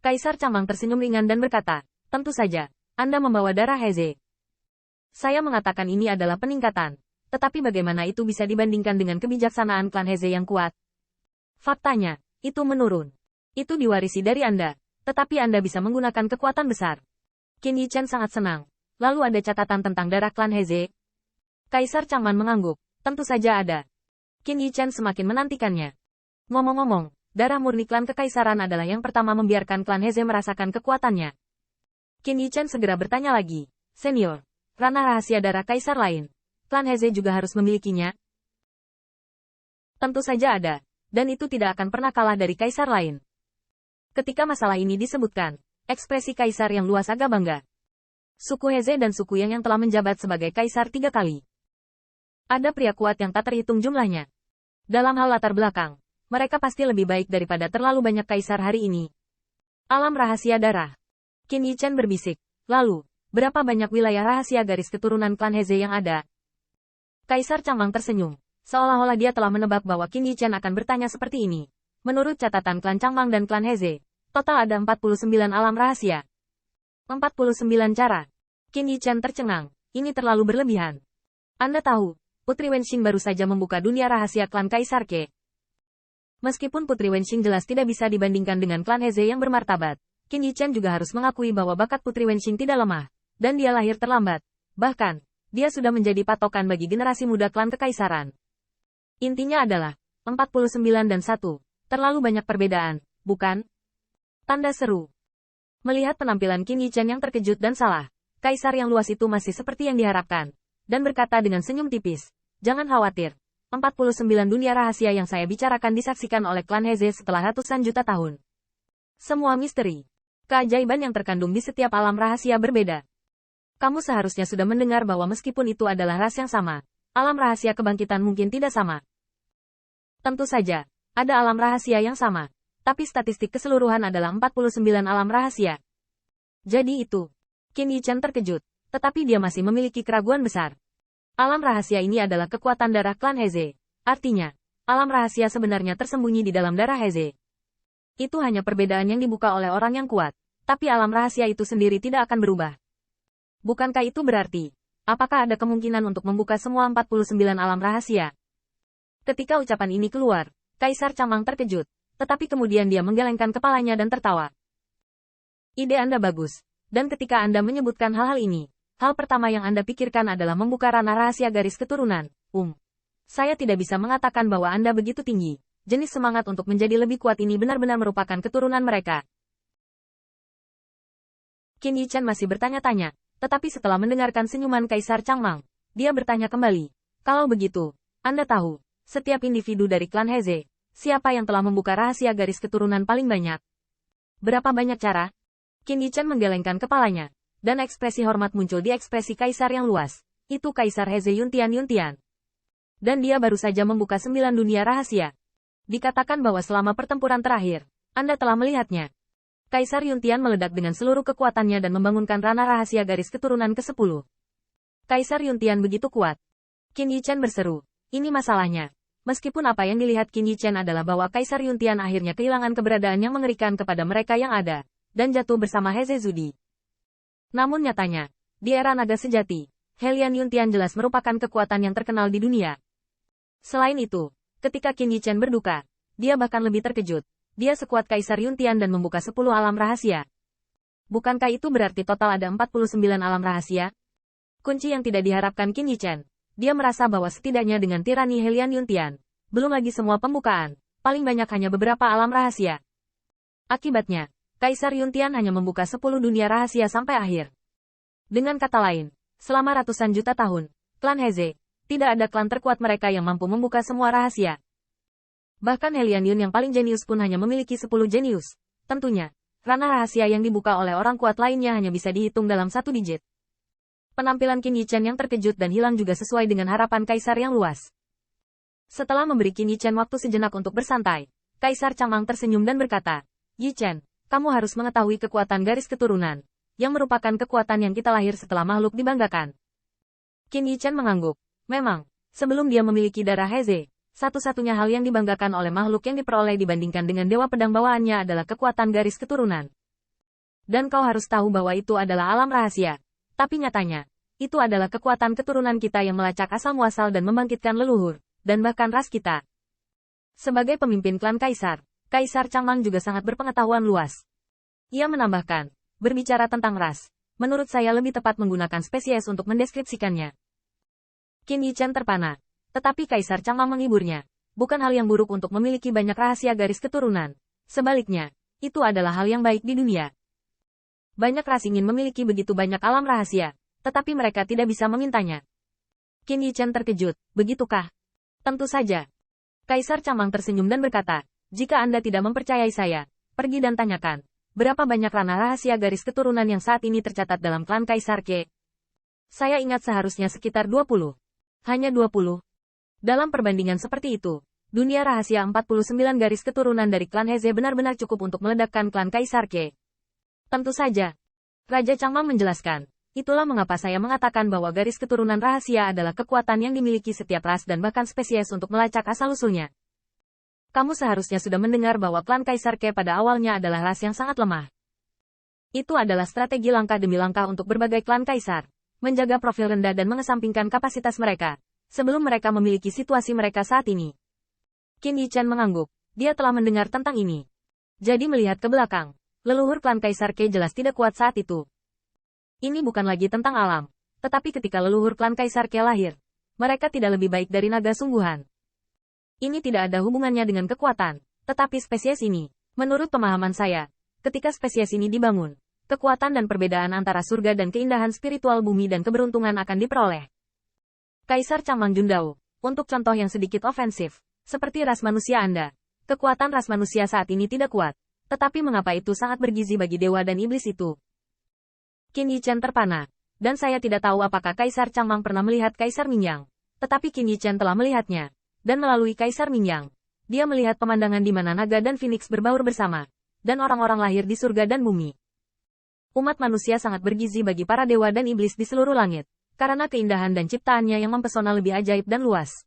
Kaisar Changmang tersenyum ringan dan berkata, tentu saja, Anda membawa darah Heze. Saya mengatakan ini adalah peningkatan, tetapi bagaimana itu bisa dibandingkan dengan kebijaksanaan klan Heze yang kuat? Faktanya, itu menurun. Itu diwarisi dari Anda, tetapi Anda bisa menggunakan kekuatan besar. Qin Yichen sangat senang. Lalu ada catatan tentang darah klan Heze? Kaisar Changman mengangguk, tentu saja ada. Qin Yichen semakin menantikannya. Ngomong-ngomong, darah murni klan kekaisaran adalah yang pertama membiarkan klan Heze merasakan kekuatannya. Qin Yichen segera bertanya lagi, Senior, ranah rahasia darah kaisar lain, klan Heze juga harus memilikinya? Tentu saja ada, dan itu tidak akan pernah kalah dari kaisar lain. Ketika masalah ini disebutkan, ekspresi kaisar yang luas agak bangga. Suku Heze dan suku yang telah menjabat sebagai kaisar 3 kali. Ada pria kuat yang tak terhitung jumlahnya. Dalam hal latar belakang, mereka pasti lebih baik daripada terlalu banyak kaisar hari ini. Alam rahasia darah. Qin Yichen berbisik. Lalu, berapa banyak wilayah rahasia garis keturunan klan Heze yang ada? Kaisar Changmang tersenyum. Seolah-olah dia telah menebak bahwa Qin Yichen akan bertanya seperti ini. Menurut catatan klan Changmang dan klan Heze, total ada 49 alam rahasia. 49 cara. Qin Yichen tercengang. Ini terlalu berlebihan. Anda tahu, Putri Wenxing baru saja membuka dunia rahasia klan Kaisar Ke. Meskipun Putri Wenxing jelas tidak bisa dibandingkan dengan klan Heze yang bermartabat, Qin Yichen juga harus mengakui bahwa bakat Putri Wenxing tidak lemah, dan dia lahir terlambat. Bahkan, dia sudah menjadi patokan bagi generasi muda klan kekaisaran. Intinya adalah, 49 dan 1, terlalu banyak perbedaan, bukan? Tanda seru. Melihat penampilan Qin Yichen yang terkejut dan salah, kaisar yang luas itu masih seperti yang diharapkan, dan berkata dengan senyum tipis, jangan khawatir. 49 dunia rahasia yang saya bicarakan disaksikan oleh klan Heze setelah ratusan juta tahun. Semua misteri, keajaiban yang terkandung di setiap alam rahasia berbeda. Kamu seharusnya sudah mendengar bahwa meskipun itu adalah ras yang sama, alam rahasia kebangkitan mungkin tidak sama. Tentu saja, ada alam rahasia yang sama, tapi statistik keseluruhan adalah 49 alam rahasia. Jadi itu, Qin Yichen terkejut, tetapi dia masih memiliki keraguan besar. Alam rahasia ini adalah kekuatan darah klan Heze. Artinya, alam rahasia sebenarnya tersembunyi di dalam darah Heze. Itu hanya perbedaan yang dibuka oleh orang yang kuat, tapi alam rahasia itu sendiri tidak akan berubah. Bukankah itu berarti, apakah ada kemungkinan untuk membuka semua 49 alam rahasia? Ketika ucapan ini keluar, Kaisar Changmang terkejut, tetapi kemudian dia menggelengkan kepalanya dan tertawa. Ide Anda bagus, dan ketika Anda menyebutkan hal-hal ini, hal pertama yang Anda pikirkan adalah membuka ranah rahasia garis keturunan. Saya tidak bisa mengatakan bahwa Anda begitu tinggi. Jenis semangat untuk menjadi lebih kuat ini benar-benar merupakan keturunan mereka. Qin Yichen masih bertanya-tanya, tetapi setelah mendengarkan senyuman Kaisar Changmang, dia bertanya kembali. Kalau begitu, Anda tahu, setiap individu dari klan Heze, siapa yang telah membuka rahasia garis keturunan paling banyak? Berapa banyak cara? Qin Yichen menggelengkan kepalanya. Dan ekspresi hormat muncul di ekspresi kaisar yang luas. Itu Kaisar Heze Yuntian. Dan dia baru saja membuka 9 dunia rahasia. Dikatakan bahwa selama pertempuran terakhir, Anda telah melihatnya. Kaisar Yuntian meledak dengan seluruh kekuatannya dan membangunkan ranah rahasia garis keturunan ke-10. Kaisar Yuntian begitu kuat. Qin Yichen berseru, ini masalahnya. Meskipun apa yang dilihat Qin Yichen adalah bahwa Kaisar Yuntian akhirnya kehilangan keberadaan yang mengerikan kepada mereka yang ada, dan jatuh bersama Heze Zudi. Namun nyatanya, di era naga sejati, Helian Yuntian jelas merupakan kekuatan yang terkenal di dunia. Selain itu, ketika Qin Yichen berduka, dia bahkan lebih terkejut. Dia sekuat Kaisar Yuntian dan membuka 10 alam rahasia. Bukankah itu berarti total ada 49 alam rahasia? Kunci yang tidak diharapkan Qin Yichen. Dia merasa bahwa setidaknya dengan tirani Helian Yuntian, belum lagi semua pembukaan, paling banyak hanya beberapa alam rahasia. Akibatnya, Kaisar Yuntian hanya membuka 10 dunia rahasia sampai akhir. Dengan kata lain, selama ratusan juta tahun, klan Heze, tidak ada klan terkuat mereka yang mampu membuka semua rahasia. Bahkan Helian Yun yang paling jenius pun hanya memiliki 10 jenius. Tentunya, ranah rahasia yang dibuka oleh orang kuat lainnya hanya bisa dihitung dalam 1 digit. Penampilan Qin Yichen yang terkejut dan hilang juga sesuai dengan harapan Kaisar yang luas. Setelah memberi Qin Yichen waktu sejenak untuk bersantai, Kaisar Changmang tersenyum dan berkata, Yichen, kamu harus mengetahui kekuatan garis keturunan, yang merupakan kekuatan yang kita lahir setelah makhluk dibanggakan. Qin Yichen mengangguk. Memang, sebelum dia memiliki darah Heze, satu-satunya hal yang dibanggakan oleh makhluk yang diperoleh dibandingkan dengan dewa pedang bawaannya adalah kekuatan garis keturunan. Dan kau harus tahu bahwa itu adalah alam rahasia. Tapi nyatanya, itu adalah kekuatan keturunan kita yang melacak asal-muasal dan membangkitkan leluhur, dan bahkan ras kita. Sebagai pemimpin klan Kaisar, Kaisar Changmang juga sangat berpengetahuan luas. Ia menambahkan, berbicara tentang ras, menurut saya lebih tepat menggunakan spesies untuk mendeskripsikannya. Qin Yichen terpana. Tetapi Kaisar Changmang menghiburnya. Bukan hal yang buruk untuk memiliki banyak rahasia garis keturunan. Sebaliknya, itu adalah hal yang baik di dunia. Banyak ras ingin memiliki begitu banyak alam rahasia, tetapi mereka tidak bisa memintanya. Qin Yichen terkejut, begitukah? Tentu saja. Kaisar Changmang tersenyum dan berkata, jika Anda tidak mempercayai saya, pergi dan tanyakan, berapa banyak ranah rahasia garis keturunan yang saat ini tercatat dalam klan Kaisar Ke? Saya ingat seharusnya sekitar 20. Hanya 20. Dalam perbandingan seperti itu, dunia rahasia 49 garis keturunan dari klan Heze benar-benar cukup untuk meledakkan klan Kaisar Ke. Tentu saja. Raja Changmang menjelaskan, itulah mengapa saya mengatakan bahwa garis keturunan rahasia adalah kekuatan yang dimiliki setiap ras dan bahkan spesies untuk melacak asal-usulnya. Kamu seharusnya sudah mendengar bahwa klan Kaisar Ke pada awalnya adalah ras yang sangat lemah. Itu adalah strategi langkah demi langkah untuk berbagai klan Kaisar, menjaga profil rendah dan mengesampingkan kapasitas mereka, sebelum mereka memiliki situasi mereka saat ini. Qin Yichen mengangguk, dia telah mendengar tentang ini. Jadi melihat ke belakang, leluhur klan Kaisar Ke jelas tidak kuat saat itu. Ini bukan lagi tentang alam, tetapi ketika leluhur klan Kaisar Ke lahir, mereka tidak lebih baik dari naga sungguhan. Ini tidak ada hubungannya dengan kekuatan, tetapi spesies ini, menurut pemahaman saya, ketika spesies ini dibangun, kekuatan dan perbedaan antara surga dan keindahan spiritual bumi dan keberuntungan akan diperoleh. Kaisar Changmang Jundao, untuk contoh yang sedikit ofensif, seperti ras manusia Anda, kekuatan ras manusia saat ini tidak kuat. Tetapi mengapa itu sangat bergizi bagi dewa dan iblis itu? Qin Yichen terpana. Dan saya tidak tahu apakah Kaisar Changmang pernah melihat Kaisar Mingyang. Tetapi Qin Yichen telah melihatnya. Dan melalui Kaisar Mingyang, dia melihat pemandangan di mana naga dan phoenix berbaur bersama. Dan orang-orang lahir di surga dan bumi. Umat manusia sangat bergizi bagi para dewa dan iblis di seluruh langit. Karena keindahan dan ciptaannya yang mempesona lebih ajaib dan luas.